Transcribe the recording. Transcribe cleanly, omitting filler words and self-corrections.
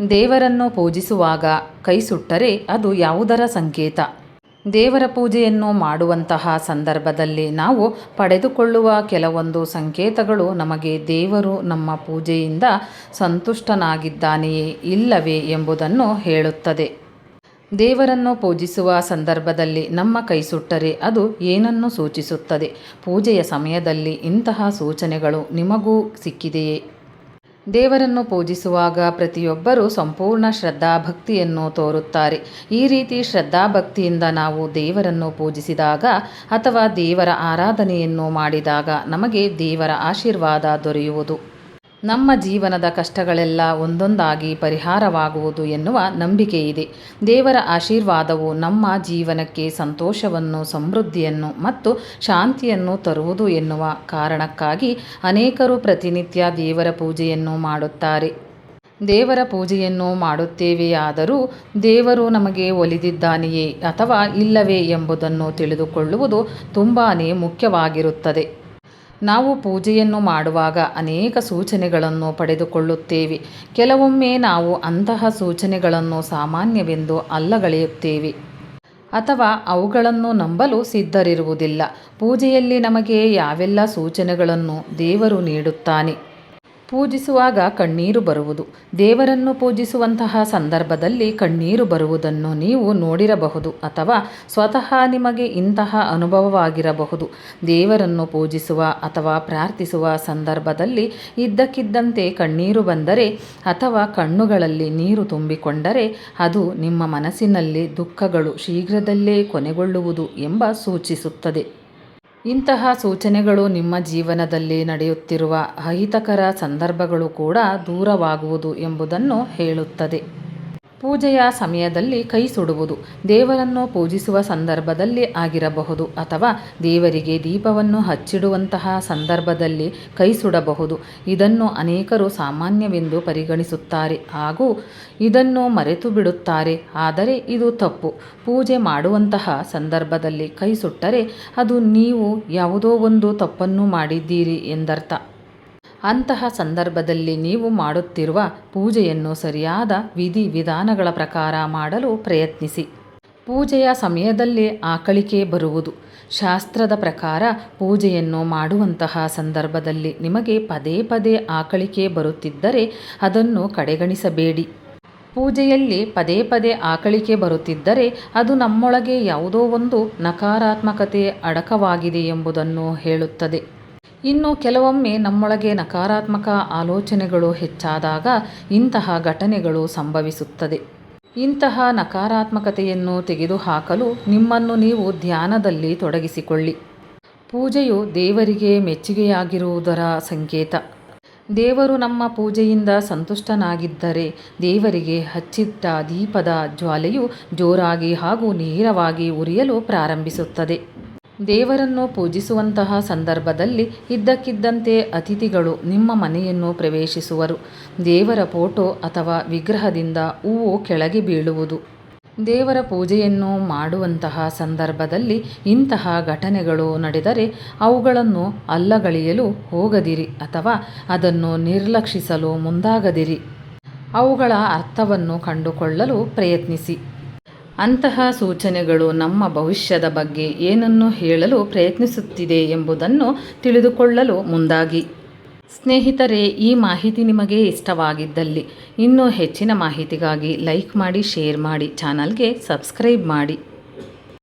ದೇವರನ್ನು ಪೂಜಿಸುವಾಗ ಕೈ ಸುಟ್ಟರೆ ಅದು ಯಾವುದರ ಸಂಕೇತ? ದೇವರ ಪೂಜೆಯನ್ನು ಮಾಡುವಂತಹ ಸಂದರ್ಭದಲ್ಲಿ ನಾವು ಪಡೆದುಕೊಳ್ಳುವ ಕೆಲವೊಂದು ಸಂಕೇತಗಳು ನಮಗೆ ದೇವರು ನಮ್ಮ ಪೂಜೆಯಿಂದ ಸಂತುಷ್ಟನಾಗಿದ್ದಾನೆಯೇ ಇಲ್ಲವೇ ಎಂಬುದನ್ನು ಹೇಳುತ್ತದೆ. ದೇವರನ್ನು ಪೂಜಿಸುವ ಸಂದರ್ಭದಲ್ಲಿ ನಮ್ಮ ಕೈ ಸುಟ್ಟರೆ ಅದು ಏನನ್ನು ಸೂಚಿಸುತ್ತದೆ? ಪೂಜೆಯ ಸಮಯದಲ್ಲಿ ಇಂತಹ ಸೂಚನೆಗಳು ನಿಮಗೂ ಸಿಕ್ಕಿದೆಯೇ? ದೇವರನ್ನು ಪೂಜಿಸುವಾಗ ಪ್ರತಿಯೊಬ್ಬರೂ ಸಂಪೂರ್ಣ ಶ್ರದ್ಧಾಭಕ್ತಿಯನ್ನು ತೋರುತ್ತಾರೆ. ಈ ರೀತಿ ಶ್ರದ್ಧಾಭಕ್ತಿಯಿಂದ ನಾವು ದೇವರನ್ನು ಪೂಜಿಸಿದಾಗ ಅಥವಾ ದೇವರ ಆರಾಧನೆಯನ್ನು ಮಾಡಿದಾಗ ನಮಗೆ ದೇವರ ಆಶೀರ್ವಾದ ದೊರೆಯುವುದು. ನಮ್ಮ ಜೀವನದ ಕಷ್ಟಗಳೆಲ್ಲ ಒಂದೊಂದಾಗಿ ಪರಿಹಾರವಾಗುವುದು ಎನ್ನುವ ನಂಬಿಕೆ ಇದೆ. ದೇವರ ಆಶೀರ್ವಾದವು ನಮ್ಮ ಜೀವನಕ್ಕೆ ಸಂತೋಷವನ್ನು, ಸಮೃದ್ಧಿಯನ್ನು ಮತ್ತು ಶಾಂತಿಯನ್ನು ತರುವುದು ಎನ್ನುವ ಕಾರಣಕ್ಕಾಗಿ ಅನೇಕರು ಪ್ರತಿನಿತ್ಯ ದೇವರ ಪೂಜೆಯನ್ನು ಮಾಡುತ್ತಾರೆ. ದೇವರ ಪೂಜೆಯನ್ನು ಮಾಡುತ್ತೇವೆಯಾದರೂ ದೇವರು ನಮಗೆ ಒಲಿದಿದ್ದಾನೆಯೇ ಅಥವಾ ಇಲ್ಲವೇ ಎಂಬುದನ್ನು ತಿಳಿದುಕೊಳ್ಳುವುದು ತುಂಬಾ ಮುಖ್ಯವಾಗಿರುತ್ತದೆ. ನಾವು ಪೂಜೆಯನ್ನು ಮಾಡುವಾಗ ಅನೇಕ ಸೂಚನೆಗಳನ್ನು ಪಡೆದುಕೊಳ್ಳುತ್ತೇವೆ. ಕೆಲವೊಮ್ಮೆ ನಾವು ಅಂತಹ ಸೂಚನೆಗಳನ್ನು ಸಾಮಾನ್ಯವೆಂದು ಅಲ್ಲಗಳೆಯುತ್ತೇವೆ ಅಥವಾ ಅವುಗಳನ್ನು ನಂಬಲು ಸಿದ್ಧರಿರುವುದಿಲ್ಲ. ಪೂಜೆಯಲ್ಲಿ ನಮಗೆ ಯಾವೆಲ್ಲ ಸೂಚನೆಗಳನ್ನು ದೇವರು ನೀಡುತ್ತಾನೆ? ಪೂಜಿಸುವಾಗ ಕಣ್ಣೀರು ಬರುವುದು. ದೇವರನ್ನು ಪೂಜಿಸುವಂತಹ ಸಂದರ್ಭದಲ್ಲಿ ಕಣ್ಣೀರು ಬರುವುದನ್ನು ನೀವು ನೋಡಿರಬಹುದು ಅಥವಾ ಸ್ವತಃ ನಿಮಗೆ ಇಂತಹ ಅನುಭವವಾಗಿರಬಹುದು. ದೇವರನ್ನು ಪೂಜಿಸುವ ಅಥವಾ ಪ್ರಾರ್ಥಿಸುವ ಸಂದರ್ಭದಲ್ಲಿ ಇದ್ದಕ್ಕಿದ್ದಂತೆ ಕಣ್ಣೀರು ಬಂದರೆ ಅಥವಾ ಕಣ್ಣುಗಳಲ್ಲಿ ನೀರು ತುಂಬಿಕೊಂಡರೆ ಅದು ನಿಮ್ಮ ಮನಸ್ಸಿನಲ್ಲಿ ದುಃಖಗಳು ಶೀಘ್ರದಲ್ಲೇ ಕೊನೆಗೊಳ್ಳುವುದು ಎಂಬ ಸೂಚಿಸುತ್ತದೆ. ಇಂತಹ ಸೂಚನೆಗಳು ನಿಮ್ಮ ಜೀವನದಲ್ಲಿ ನಡೆಯುತ್ತಿರುವ ಅಹಿತಕರ ಸಂದರ್ಭಗಳು ಕೂಡ ದೂರವಾಗುವುದು ಎಂಬುದನ್ನು ಹೇಳುತ್ತದೆ. ಪೂಜೆಯ ಸಮಯದಲ್ಲಿ ಕೈ ಸುಡುವುದು. ದೇವರನ್ನು ಪೂಜಿಸುವ ಸಂದರ್ಭದಲ್ಲಿ ಆಗಿರಬಹುದು ಅಥವಾ ದೇವರಿಗೆ ದೀಪವನ್ನು ಹಚ್ಚಿಡುವಂತಹ ಸಂದರ್ಭದಲ್ಲಿ ಕೈ ಸುಡಬಹುದು. ಇದನ್ನು ಅನೇಕರು ಸಾಮಾನ್ಯವೆಂದು ಪರಿಗಣಿಸುತ್ತಾರೆ ಹಾಗೂ ಇದನ್ನು ಮರೆತು ಬಿಡುತ್ತಾರೆ. ಆದರೆ ಇದು ತಪ್ಪು. ಪೂಜೆ ಮಾಡುವಂತಹ ಸಂದರ್ಭದಲ್ಲಿ ಕೈ ಸುಟ್ಟರೆ ಅದು ನೀವು ಯಾವುದೋ ಒಂದು ತಪ್ಪನ್ನು ಮಾಡಿದ್ದೀರಿ ಎಂದರ್ಥ. ಅಂತಹ ಸಂದರ್ಭದಲ್ಲಿ ನೀವು ಮಾಡುತ್ತಿರುವ ಪೂಜೆಯನ್ನು ಸರಿಯಾದ ವಿಧಿವಿಧಾನಗಳ ಪ್ರಕಾರ ಮಾಡಲು ಪ್ರಯತ್ನಿಸಿ. ಪೂಜೆಯ ಸಮಯದಲ್ಲಿ ಆಕಳಿಕೆ ಬರುವುದು. ಶಾಸ್ತ್ರದ ಪ್ರಕಾರ ಪೂಜೆಯನ್ನು ಮಾಡುವಂತಹ ಸಂದರ್ಭದಲ್ಲಿ ನಿಮಗೆ ಪದೇ ಪದೇ ಆಕಳಿಕೆ ಬರುತ್ತಿದ್ದರೆ ಅದನ್ನು ಕಡೆಗಣಿಸಬೇಡಿ. ಪೂಜೆಯಲ್ಲಿ ಪದೇ ಪದೇ ಆಕಳಿಕೆ ಬರುತ್ತಿದ್ದರೆ ಅದು ನಮ್ಮೊಳಗೆ ಯಾವುದೋ ಒಂದು ನಕಾರಾತ್ಮಕತೆ ಅಡಕವಾಗಿದೆ ಎಂಬುದನ್ನು ಹೇಳುತ್ತದೆ. ಇನ್ನು ಕೆಲವೊಮ್ಮೆ ನಮ್ಮೊಳಗೆ ನಕಾರಾತ್ಮಕ ಆಲೋಚನೆಗಳು ಹೆಚ್ಚಾದಾಗ ಇಂತಹ ಘಟನೆಗಳು ಸಂಭವಿಸುತ್ತದೆ. ಇಂತಹ ನಕಾರಾತ್ಮಕತೆಯನ್ನು ತೆಗೆದುಹಾಕಲು ನಿಮ್ಮನ್ನು ನೀವು ಧ್ಯಾನದಲ್ಲಿ ತೊಡಗಿಸಿಕೊಳ್ಳಿ. ಪೂಜೆಯು ದೇವರಿಗೆ ಮೆಚ್ಚುಗೆಯಾಗಿರುವುದರ ಸಂಕೇತ. ದೇವರು ನಮ್ಮ ಪೂಜೆಯಿಂದ ಸಂತುಷ್ಟನಾಗಿದ್ದರೆ ದೇವರಿಗೆ ಹಚ್ಚಿಟ್ಟ ದೀಪದ ಜ್ವಾಲೆಯು ಜೋರಾಗಿ ಹಾಗೂ ನೇರವಾಗಿ ಉರಿಯಲು ಪ್ರಾರಂಭಿಸುತ್ತದೆ. ದೇವರನ್ನು ಪೂಜಿಸುವಂತಹ ಸಂದರ್ಭದಲ್ಲಿ ಇದ್ದಕ್ಕಿದ್ದಂತೆ ಅತಿಥಿಗಳು ನಿಮ್ಮ ಮನೆಯನ್ನು ಪ್ರವೇಶಿಸುವರು. ದೇವರ ಫೋಟೋ ಅಥವಾ ವಿಗ್ರಹದಿಂದ ಹೂವು ಕೆಳಗೆ ಬೀಳುವುದು. ದೇವರ ಪೂಜೆಯನ್ನು ಮಾಡುವಂತಹ ಸಂದರ್ಭದಲ್ಲಿ ಇಂತಹ ಘಟನೆಗಳು ನಡೆದರೆ ಅವುಗಳನ್ನು ಅಲ್ಲಗಳೆಯಲು ಹೋಗದಿರಿ ಅಥವಾ ಅದನ್ನು ನಿರ್ಲಕ್ಷಿಸಲು ಮುಂದಾಗದಿರಿ. ಅವುಗಳ ಅರ್ಥವನ್ನು ಕಂಡುಕೊಳ್ಳಲು ಪ್ರಯತ್ನಿಸಿ. ಅಂತಹ ಸೂಚನೆಗಳು ನಮ್ಮ ಭವಿಷ್ಯದ ಬಗ್ಗೆ ಏನನ್ನು ಹೇಳಲು ಪ್ರಯತ್ನಿಸುತ್ತಿದೆ ಎಂಬುದನ್ನು ತಿಳಿದುಕೊಳ್ಳಲು ಮುಂದಾಗಿ. ಸ್ನೇಹಿತರೆ, ಈ ಮಾಹಿತಿ ನಿಮಗೆ ಇಷ್ಟವಾಗಿದ್ದಲ್ಲಿ ಇನ್ನೂ ಹೆಚ್ಚಿನ ಮಾಹಿತಿಗಾಗಿ ಲೈಕ್ ಮಾಡಿ, ಶೇರ್ ಮಾಡಿ, ಚಾನಲ್ಗೆ ಸಬ್ಸ್ಕ್ರೈಬ್ ಮಾಡಿ.